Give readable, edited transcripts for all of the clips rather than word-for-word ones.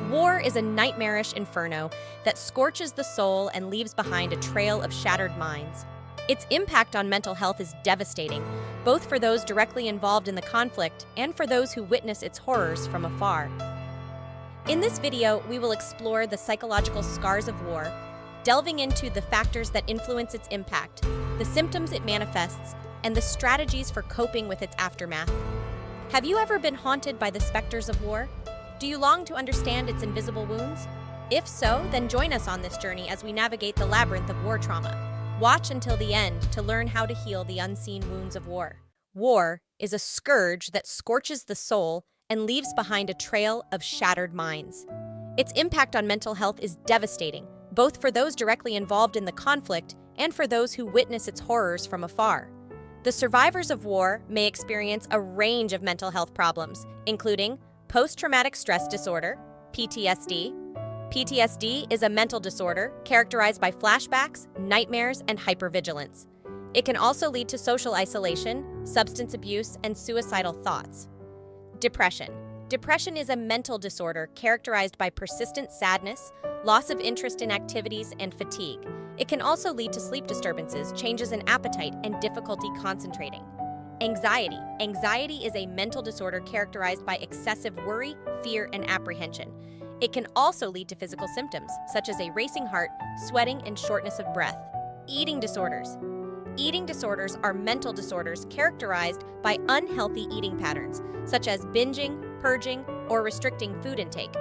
War is a nightmarish inferno that scorches the soul and leaves behind a trail of shattered minds. Its impact on mental health is devastating, both for those directly involved in the conflict and for those who witness its horrors from afar. In this video, we will explore the psychological scars of war, delving into the factors that influence its impact, the symptoms it manifests, and the strategies for coping with its aftermath. Have you ever been haunted by the specters of war? Do you long to understand its invisible wounds? If so, then join us on this journey as we navigate the labyrinth of war trauma. Watch until the end to learn how to heal the unseen wounds of war. War is a scourge that scorches the soul and leaves behind a trail of shattered minds. Its impact on mental health is devastating, both for those directly involved in the conflict and for those who witness its horrors from afar. The survivors of war may experience a range of mental health problems, including post-traumatic stress disorder, PTSD. PTSD is a mental disorder characterized by flashbacks, nightmares, and hypervigilance. It can also lead to social isolation, substance abuse, and suicidal thoughts. Depression. Depression is a mental disorder characterized by persistent sadness, loss of interest in activities, and fatigue. It can also lead to sleep disturbances, changes in appetite, and difficulty concentrating. Anxiety. Anxiety is a mental disorder characterized by excessive worry, fear, and apprehension. It can also lead to physical symptoms, such as a racing heart, sweating, and shortness of breath. Eating disorders. Eating disorders are mental disorders characterized by unhealthy eating patterns, such as binging, purging, or restricting food intake.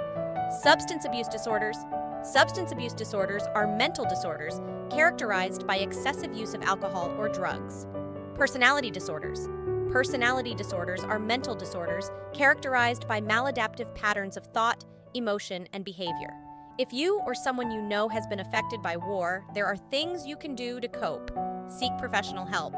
Substance abuse disorders. Substance abuse disorders are mental disorders characterized by excessive use of alcohol or drugs. Personality disorders. Personality disorders are mental disorders characterized by maladaptive patterns of thought, emotion, and behavior. If you or someone you know has been affected by war, there are things you can do to cope. Seek professional help.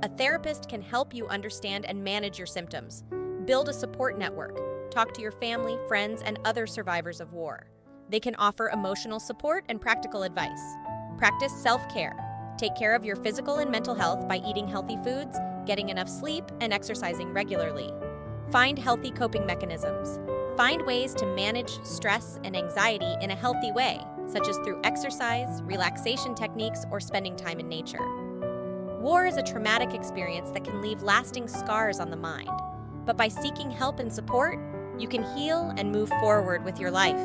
A therapist can help you understand and manage your symptoms. Build a support network. Talk to your family, friends, and other survivors of war. They can offer emotional support and practical advice. Practice self-care. Take care of your physical and mental health by eating healthy foods, getting enough sleep, and exercising regularly. Find healthy coping mechanisms. Find ways to manage stress and anxiety in a healthy way, such as through exercise, relaxation techniques, or spending time in nature. War is a traumatic experience that can leave lasting scars on the mind. But by seeking help and support, you can heal and move forward with your life.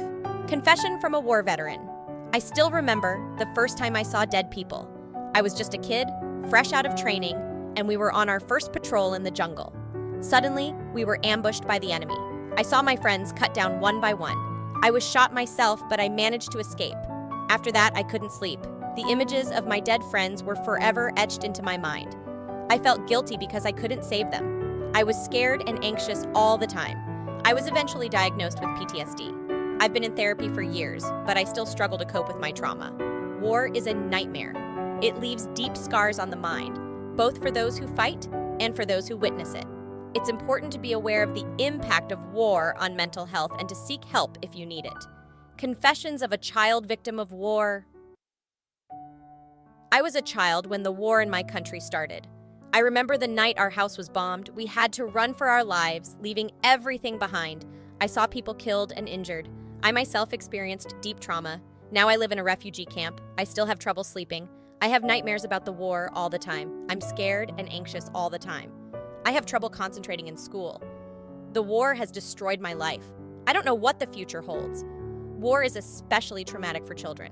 Confession from a war veteran. I still remember the first time I saw dead people. I was just a kid, fresh out of training, and we were on our first patrol in the jungle. Suddenly, we were ambushed by the enemy. I saw my friends cut down one by one. I was shot myself, but I managed to escape. After that, I couldn't sleep. The images of my dead friends were forever etched into my mind. I felt guilty because I couldn't save them. I was scared and anxious all the time. I was eventually diagnosed with PTSD. I've been in therapy for years, but I still struggle to cope with my trauma. War is a nightmare. It leaves deep scars on the mind, both for those who fight and for those who witness it. It's important to be aware of the impact of war on mental health and to seek help if you need it. Confessions of a child victim of war. I was a child when the war in my country started. I remember the night our house was bombed. We had to run for our lives, leaving everything behind. I saw people killed and injured. I myself experienced deep trauma. Now I live in a refugee camp. I still have trouble sleeping. I have nightmares about the war all the time. I'm scared and anxious all the time. I have trouble concentrating in school. The war has destroyed my life. I don't know what the future holds. War is especially traumatic for children.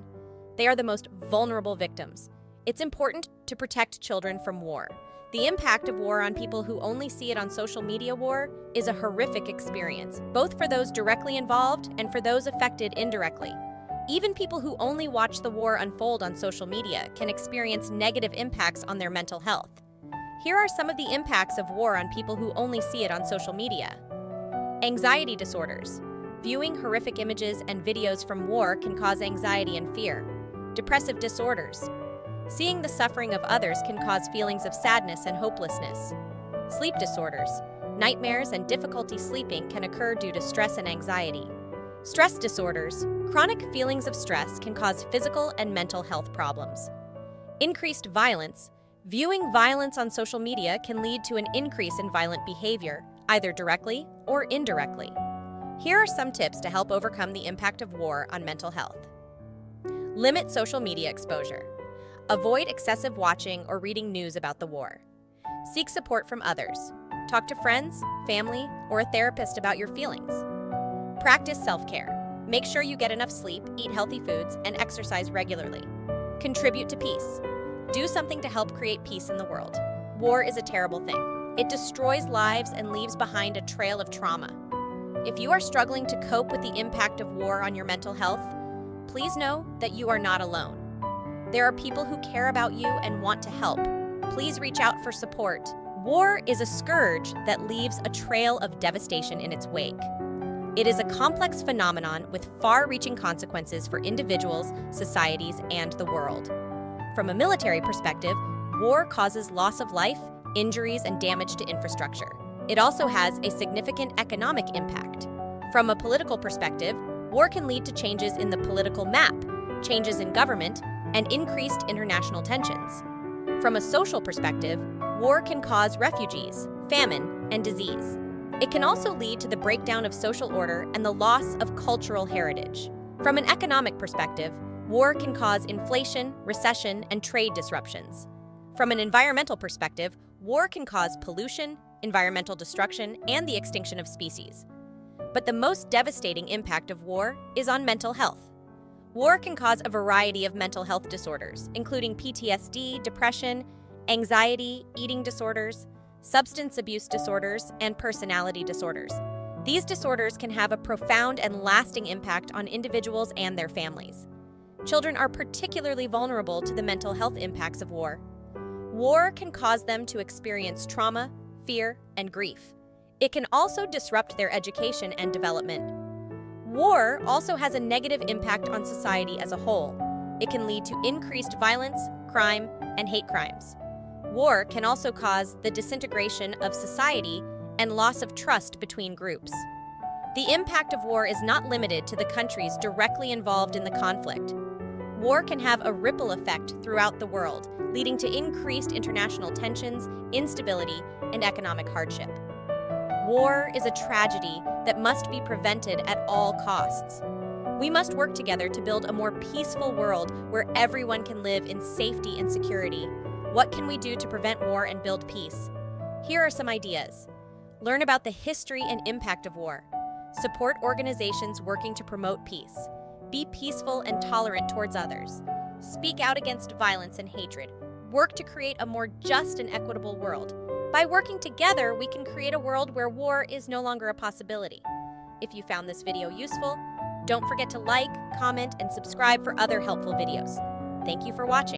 They are the most vulnerable victims. It's important to protect children from war. The impact of war on people who only see it on social media war is a horrific experience, both for those directly involved and for those affected indirectly. Even people who only watch the war unfold on social media can experience negative impacts on their mental health. Here are some of the impacts of war on people who only see it on social media. Anxiety disorders. Viewing horrific images and videos from war can cause anxiety and fear. Depressive disorders. Seeing the suffering of others can cause feelings of sadness and hopelessness. Sleep disorders. Nightmares and difficulty sleeping can occur due to stress and anxiety. Stress disorders. Chronic feelings of stress can cause physical and mental health problems. Increased violence. Viewing violence on social media can lead to an increase in violent behavior, either directly or indirectly. Here are some tips to help overcome the impact of war on mental health. Limit social media exposure. Avoid excessive watching or reading news about the war. Seek support from others. Talk to friends, family, or a therapist about your feelings. Practice self-care. Make sure you get enough sleep, eat healthy foods, and exercise regularly. Contribute to peace. Do something to help create peace in the world. War is a terrible thing. It destroys lives and leaves behind a trail of trauma. If you are struggling to cope with the impact of war on your mental health, please know that you are not alone. There are people who care about you and want to help. Please reach out for support. War is a scourge that leaves a trail of devastation in its wake. It is a complex phenomenon with far-reaching consequences for individuals, societies, and the world. From a military perspective, war causes loss of life, injuries, and damage to infrastructure. It also has a significant economic impact. From a political perspective, war can lead to changes in the political map, changes in government, and increased international tensions. From a social perspective, war can cause refugees, famine, and disease. It can also lead to the breakdown of social order and the loss of cultural heritage. From an economic perspective, war can cause inflation, recession, and trade disruptions. From an environmental perspective, war can cause pollution, environmental destruction, and the extinction of species. But the most devastating impact of war is on mental health. War can cause a variety of mental health disorders, including PTSD, depression, anxiety, eating disorders, substance abuse disorders, and personality disorders. These disorders can have a profound and lasting impact on individuals and their families. Children are particularly vulnerable to the mental health impacts of war. War can cause them to experience trauma, fear, and grief. It can also disrupt their education and development. War also has a negative impact on society as a whole. It can lead to increased violence, crime, and hate crimes. War can also cause the disintegration of society and loss of trust between groups. The impact of war is not limited to the countries directly involved in the conflict. War can have a ripple effect throughout the world, leading to increased international tensions, instability, and economic hardship. War is a tragedy that must be prevented at all costs. We must work together to build a more peaceful world where everyone can live in safety and security. What can we do to prevent war and build peace? Here are some ideas. Learn about the history and impact of war. Support organizations working to promote peace. Be peaceful and tolerant towards others. Speak out against violence and hatred. Work to create a more just and equitable world. By working together, we can create a world where war is no longer a possibility. If you found this video useful, don't forget to like, comment, and subscribe for other helpful videos. Thank you for watching.